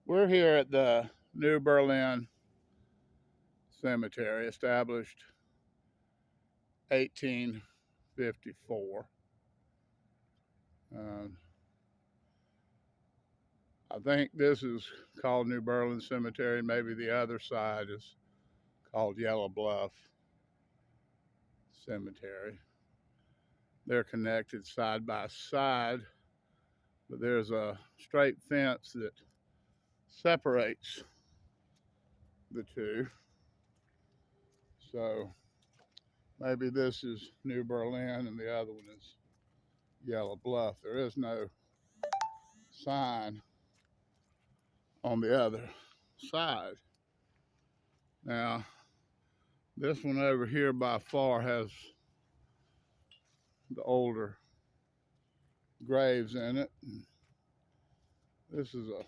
We're here at the New Berlin Cemetery, established 1854. Uh, I think this is called New Berlin Cemetery. Maybe the other side is called Yellow Bluff Cemetery. They're connected side by side, but there's a straight fence that separates the two. So maybe this is New Berlin and the other one is Yellow Bluff. There is no sign on the other side. Now, this one over here by far has the older graves in it. This is a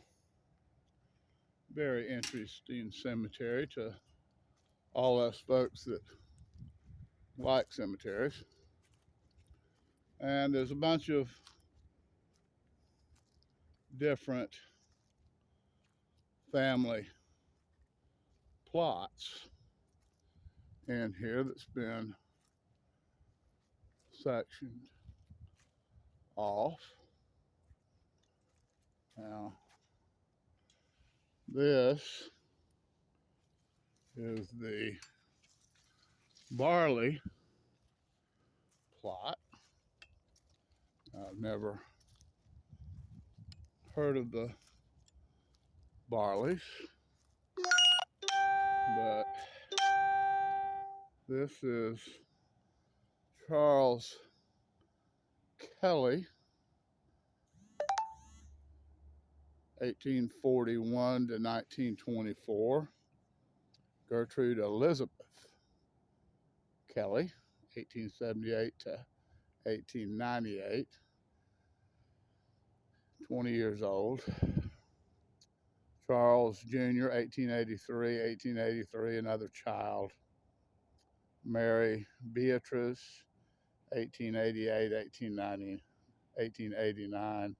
very interesting cemetery to all us folks that like cemeteries. And there's a bunch of different family plots in here that's been sectioned off. Now, this is the Barley plot. I've never heard of the Barleys, but this is Charles Kelly, 1841 to 1924. Gertrude Elizabeth Kelly, 1878 to 1898, 20 years old. Charles Jr., 1883, another child. Mary Beatrice, 1888, 1890, 1889,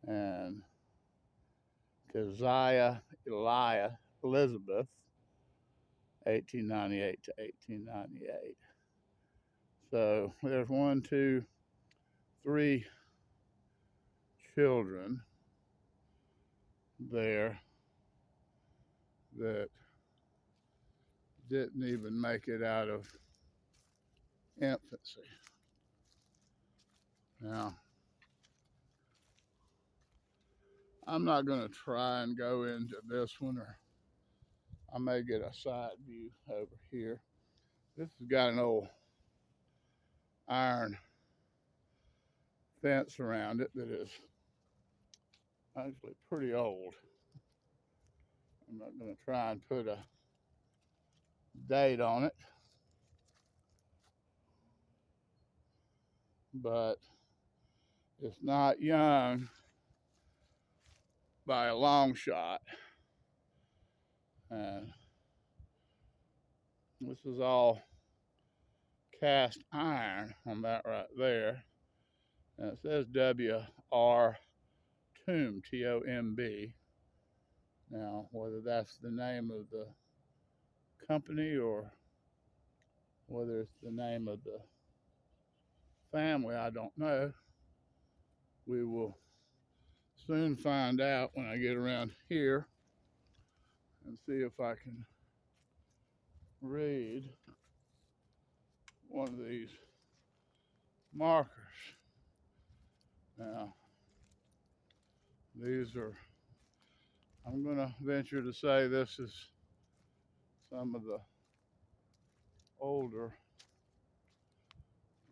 and Keziah Eliah Elizabeth, 1898 to 1898. So there's 1, 2, 3 children there that didn't even make it out of infancy. Now, I'm not going to try and go into this one, or I may get a side view over here. This has got an old iron fence around it that is actually pretty old. I'm not going to try and put a date on it, but it's not young by a long shot. And this is all cast iron on that right there. And it says W.R. Tomb, T-O-M-B. Now, whether that's the name of the company or whether it's the name of the family, I don't know. We will soon find out when I get around here and see if I can read one of these markers. Now, these are, I'm going to venture to say this is some of the older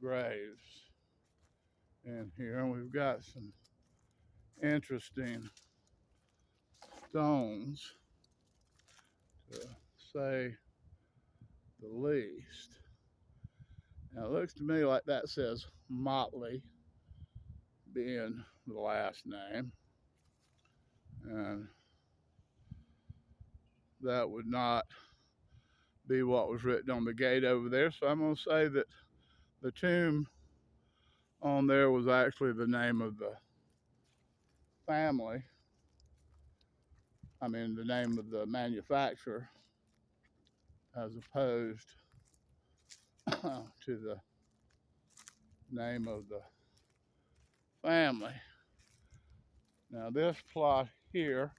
graves in here. And we've got some interesting stones, to say the least. Now, it looks to me like that says Motley being the last name. And that would not be what was written on the gate over there. So I'm going to say that the tomb on there was actually the name of the family I mean, the name of the manufacturer as opposed to the name of the family. Now this plot here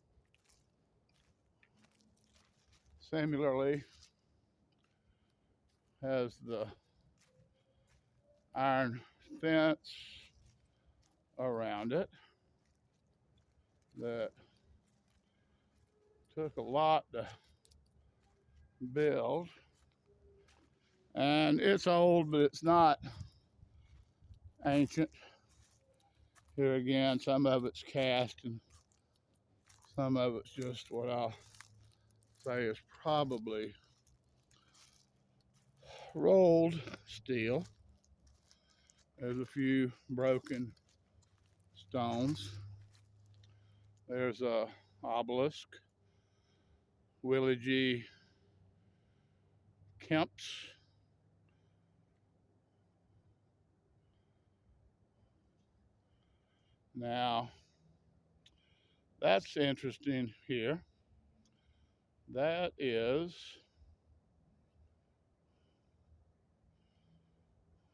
similarly has the iron fence around it that took a lot to build. And it's old, but it's not ancient. Here again, some of it's cast and some of it's just what I'll say is probably rolled steel. There's a few broken stones. There's a obelisk, Willie G. Kemp's. Now, that's interesting here. That is,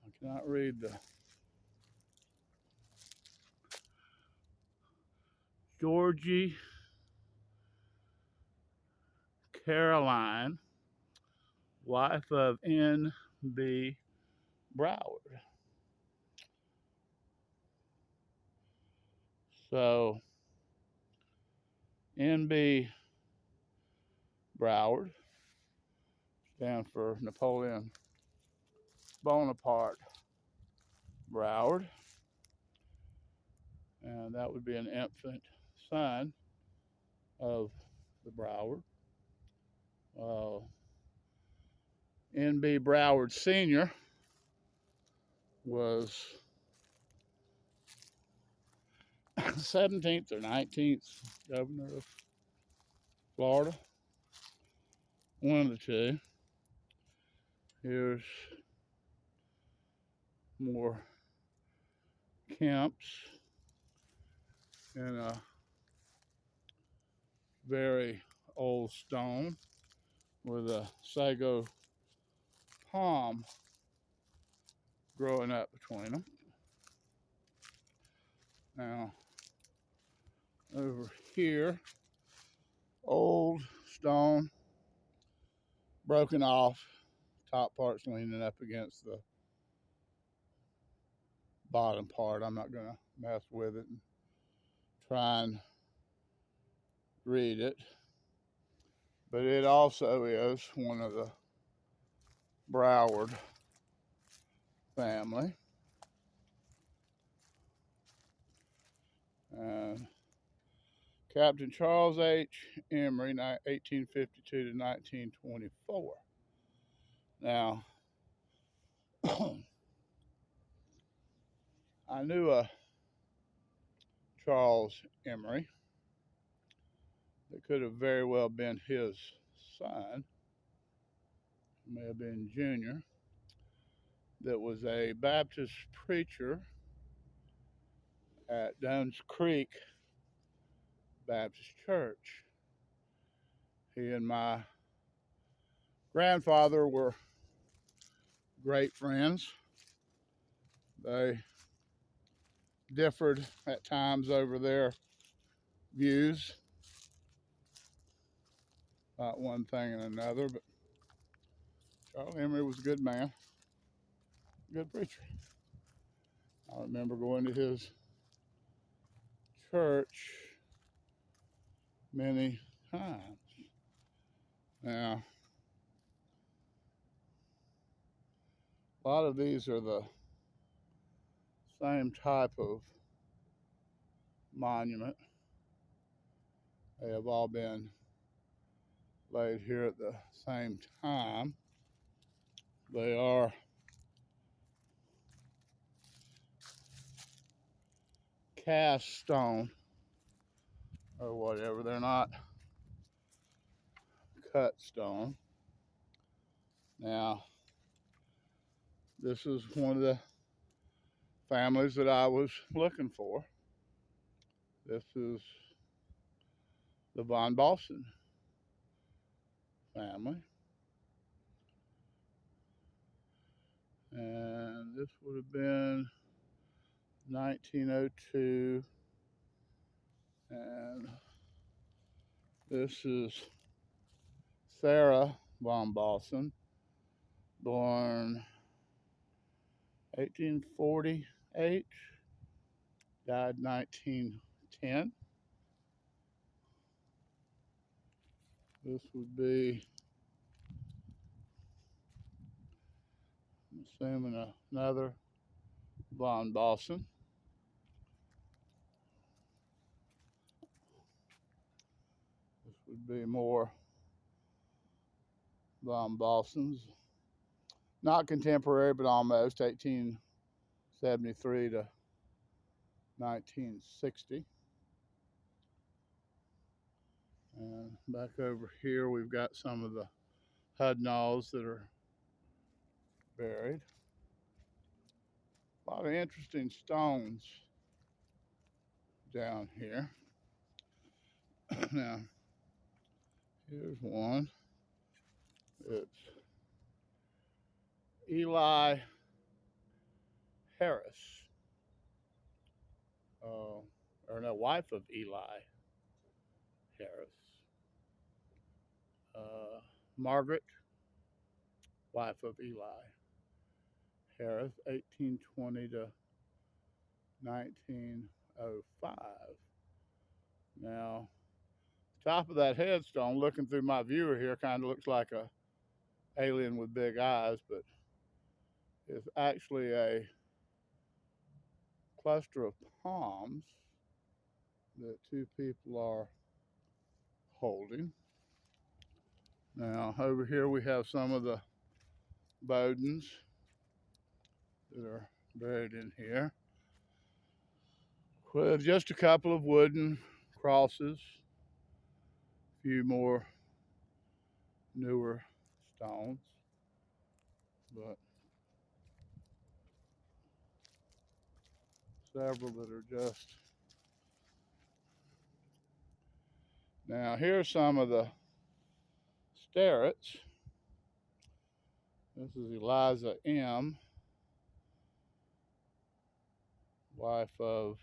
I cannot read the Georgie Caroline, wife of N.B. Broward. So, N.B. Broward stands for Napoleon Bonaparte Broward, and that would be an infant son of the Broward. N.B. Broward Sr. was 17th or 19th governor of Florida, one of the two. Here's more Kemps in a very old stone with a sago palm growing up between them. Now, over here, old stone, broken off, top part's leaning up against the bottom part. I'm not gonna mess with it and try and read it, but it also is one of the Broward family. And Captain Charles H. Emery, 1852 to 1924. Now, I knew a Charles Emery that could have very well been his son, may have been Junior, that was a Baptist preacher at Dunn's Creek Baptist Church. He and my grandfather were great friends. They differed at times over their views about one thing and another, but Charles Emery was a good man, good preacher. I remember going to his church many times. Now, a lot of these are the same type of monument. They have all been laid here at the same time. They are cast stone or whatever. They're not cut stone. Now, this is one of the families that I was looking for. This is the von Balsen family. And this would have been 1902. And this is Sarah von Balsen, born 1848, died 1910. This would be, I'm assuming, another von Balsen. This would be more von Balsens. Not contemporary, but almost 1873 to 1960. And back over here, we've got some of the Hudnalls that are buried. A lot of interesting stones down here. Now, here's one. It's Eli Harris, or no, wife of Eli Harris. Margaret, wife of Eli Harris, 1820 to 1905. Now, top of that headstone, looking through my viewer here, kind of looks like a alien with big eyes, but it's actually a cluster of palms that two people are holding. Now, over here we have some of the Bowdens that are buried in here, with just a couple of wooden crosses, a few more newer stones, but several that are just. Now, here's some of the Sterretts. This is Eliza M., wife of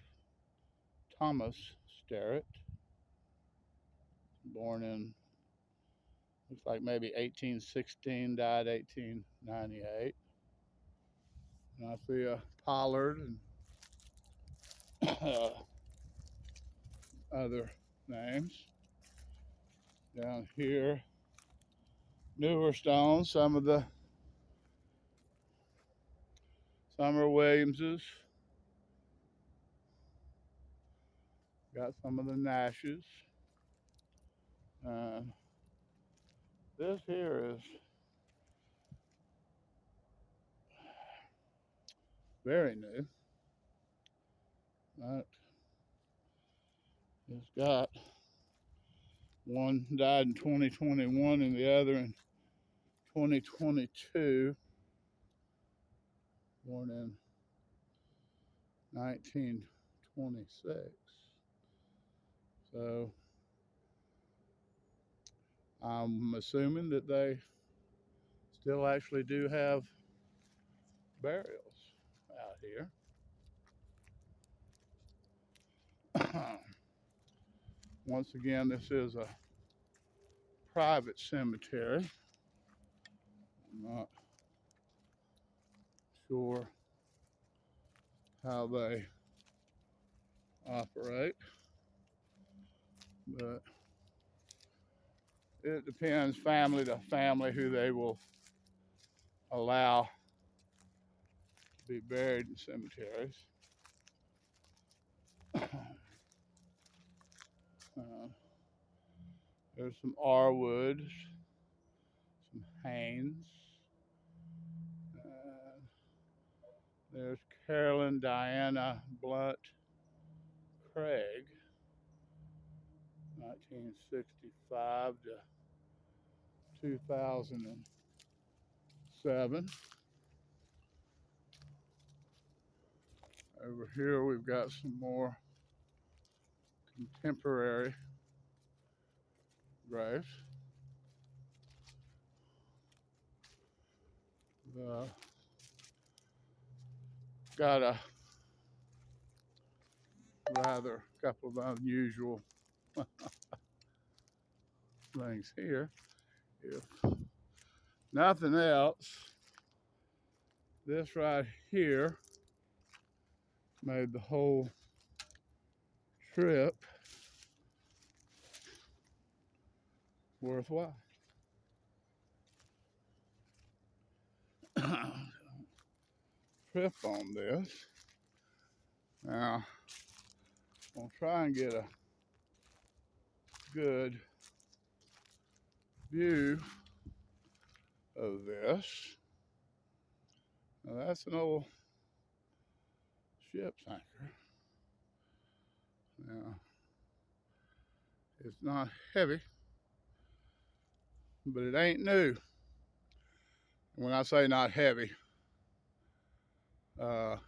Thomas Sterrett, born in, looks like maybe 1816, died 1898. And I see a Pollard and other names. Down here, newer stones, some are Williamses. Got some of the Nashes. This here is very new. It's got one died in 2021 and the other in 2022, born in 1926. So I'm assuming that they still actually do have burials out here. Once again, this is a private cemetery. I'm not sure how they operate, but it depends family to family who they will allow to be buried in cemeteries. There's some Arwoods, some Haynes. There's Carolyn Diana Blunt Craig, 1965 to 2007. Over here we've got some more contemporary graves. Got a rather couple of unusual things here. If nothing else, this right here made the whole trip worthwhile. Trip on this. Now, I'm gonna try and get a good view of this. Now that's an old ship's anchor. Now, it's not heavy, but it ain't new. When I say not heavy,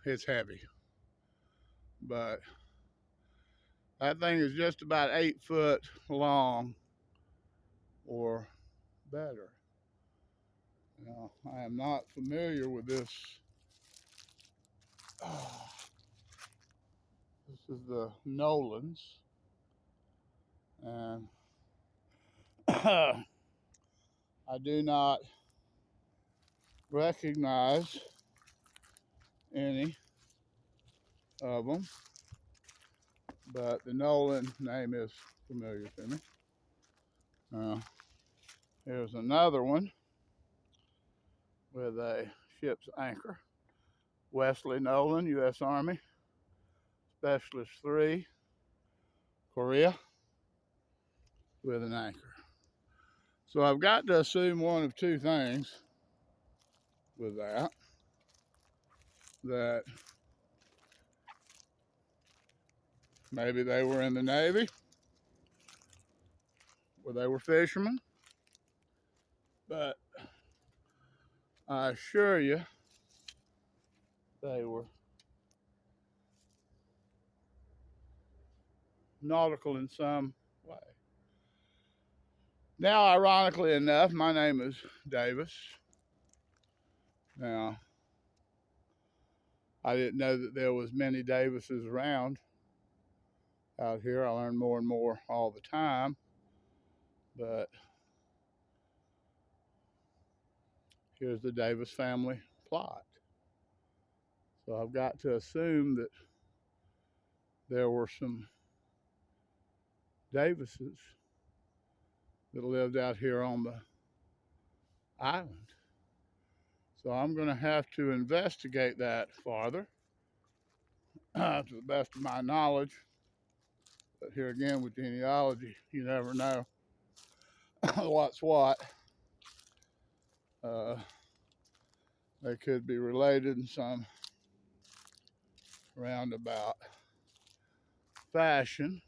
it's heavy. But that thing is just about 8 foot long or better. Now, I am not familiar with this. This is the Nolans. And I do not recognize any of them, but the Nolan name is familiar to me. Here's another one with a ship's anchor. Wesley Nolan, U.S. Army, Specialist 3, Korea, with an anchor. So I've got to assume one of two things with that maybe they were in the Navy, or they were fishermen, but I assure you they were nautical in some way. Now, ironically enough, my name is Davis. Now, I didn't know that there was many Davises around out here. I learn more and more all the time, but here's the Davis family plot. So I've got to assume that there were some Davises that lived out here on the island. So I'm going to have to investigate that farther to the best of my knowledge. But here again, with genealogy, you never know what's what. They could be related in some roundabout fashion.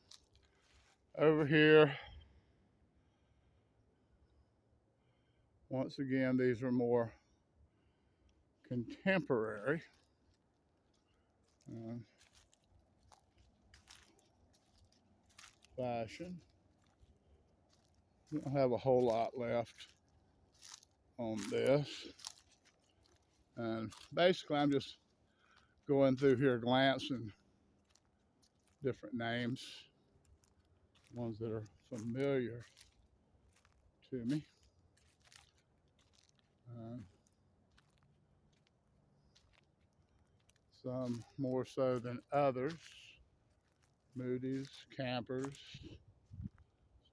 Over here, once again, these are more contemporary. Fashion. We don't have a whole lot left on this. And basically, I'm just going through here glancing different names, ones that are familiar to me. Some more so than others. Moody's, Campers,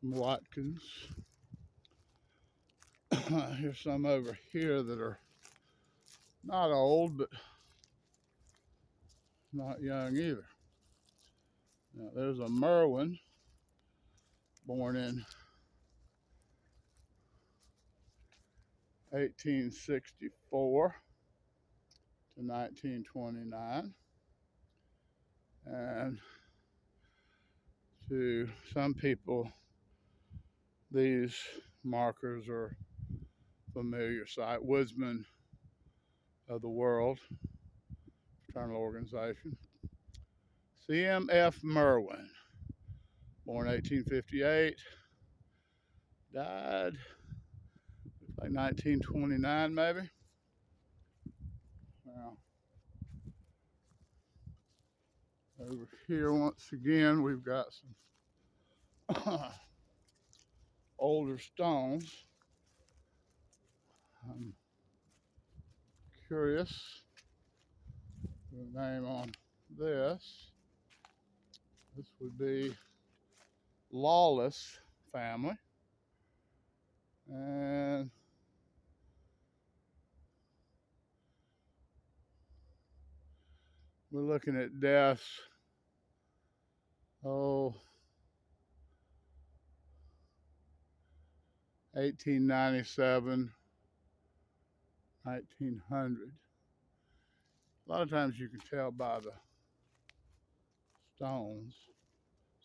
some Watkins. Here's some over here that are not old, but not young either. Now, there's a Merwin, born in 1864 to 1929. And to some people, these markers are familiar sight. Woodsman of the World, fraternal organization. CMF Merwin, born 1858 Died like 1929 maybe. Now, over here once again we've got some older stones. I'm curious the name on this. This would be Lawless family. And we're looking at deaths, 1897, 1900. A lot of times you can tell by the stones,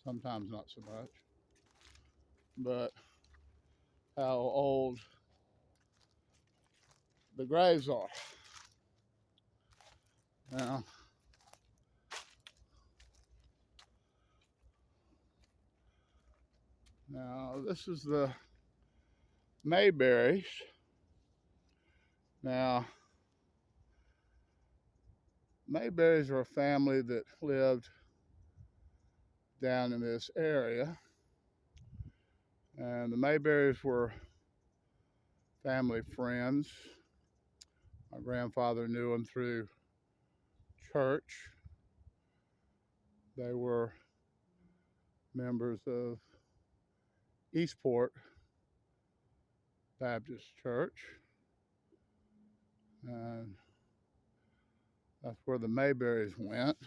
sometimes not so much, but how old the graves are. Now this is the Mayberries. Now, Mayberries are a family that lived down in this area. And the Mayberries were family friends. My grandfather knew them through church. They were members of Eastport Baptist Church. And that's where the Mayberries went.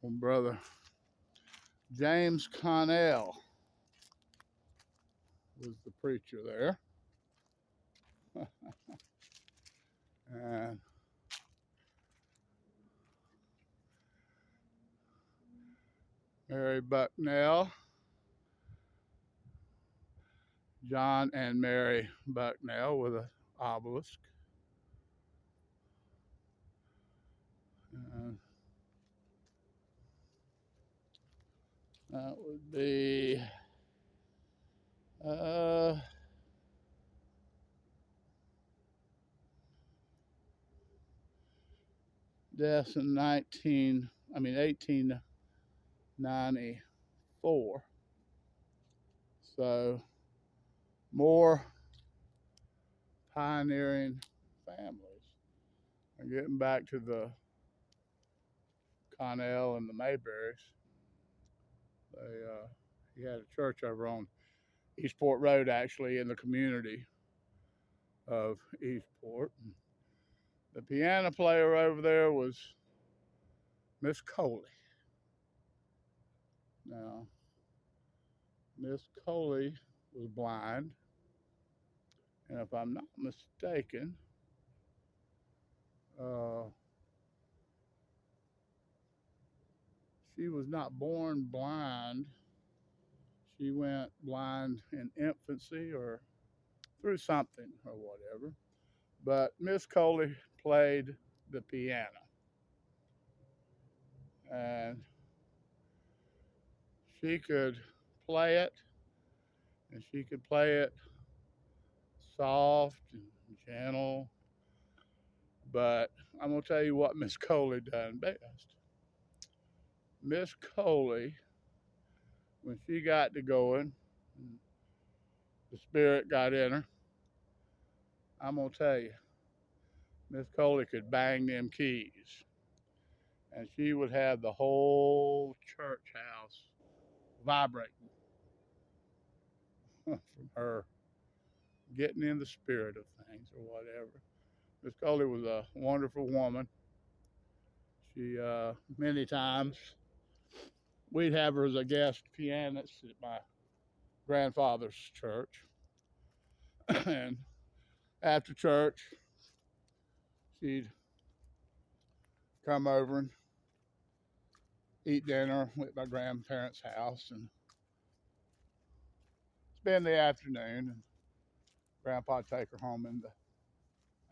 Well, Brother James Connell was the preacher there. And Mary Bucknell, John and Mary Bucknell with an obelisk. And that would be deaths in 1894. So more pioneering families. And getting back to the Connell and the Mayberries, he had a church over on Eastport Road, actually, in the community of Eastport. The piano player over there was Miss Coley. Now, Miss Coley was blind, and if I'm not mistaken, she was not born blind. She went blind in infancy or through something or whatever. But Miss Coley played the piano. And she could play it, and she could play it soft and gentle. But I'm going to tell you what Miss Coley done best. Miss Coley, when she got to going, the spirit got in her. I'm going to tell you, Miss Coley could bang them keys. And she would have the whole church house vibrating from her getting in the spirit of things or whatever. Miss Coley was a wonderful woman. She, many times, we'd have her as a guest pianist at my grandfather's church. And after church, she'd come over and eat dinner at my grandparents' house and spend the afternoon. And Grandpa'd take her home in the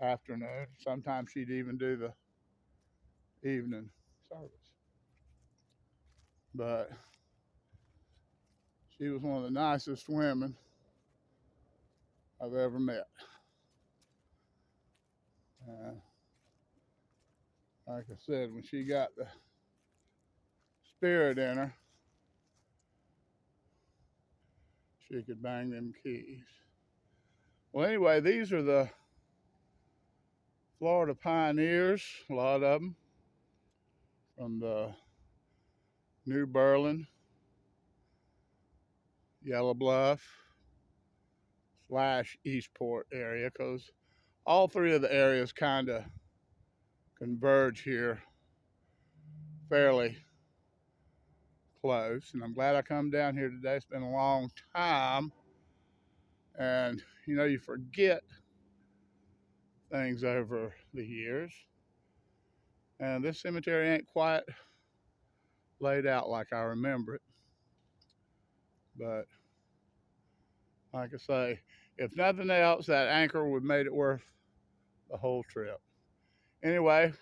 afternoon. Sometimes she'd even do the evening service. But she was one of the nicest women I've ever met. Like I said, when she got the spirit in her, she could bang them keys. Well, anyway, these are the Florida pioneers, a lot of them, from the New Berlin, Yellow Bluff, / Eastport area, because all three of the areas kind of converge here fairly close. And I'm glad I come down here today. It's been a long time. And, you know, you forget things over the years. And this cemetery ain't quite laid out like I remember it. But like I say, if nothing else, that anchor would have made it worth the whole trip. Anyway,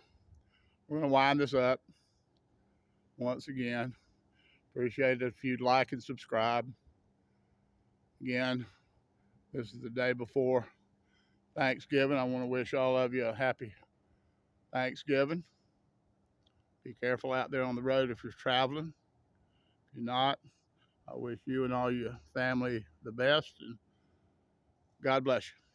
we're going to wind this up once again. Appreciate it if you'd like and subscribe. Again, this is the day before Thanksgiving. I want to wish all of you a happy Thanksgiving. Be careful out there on the road if you're traveling. If you're not, I wish you and all your family the best, and God bless you.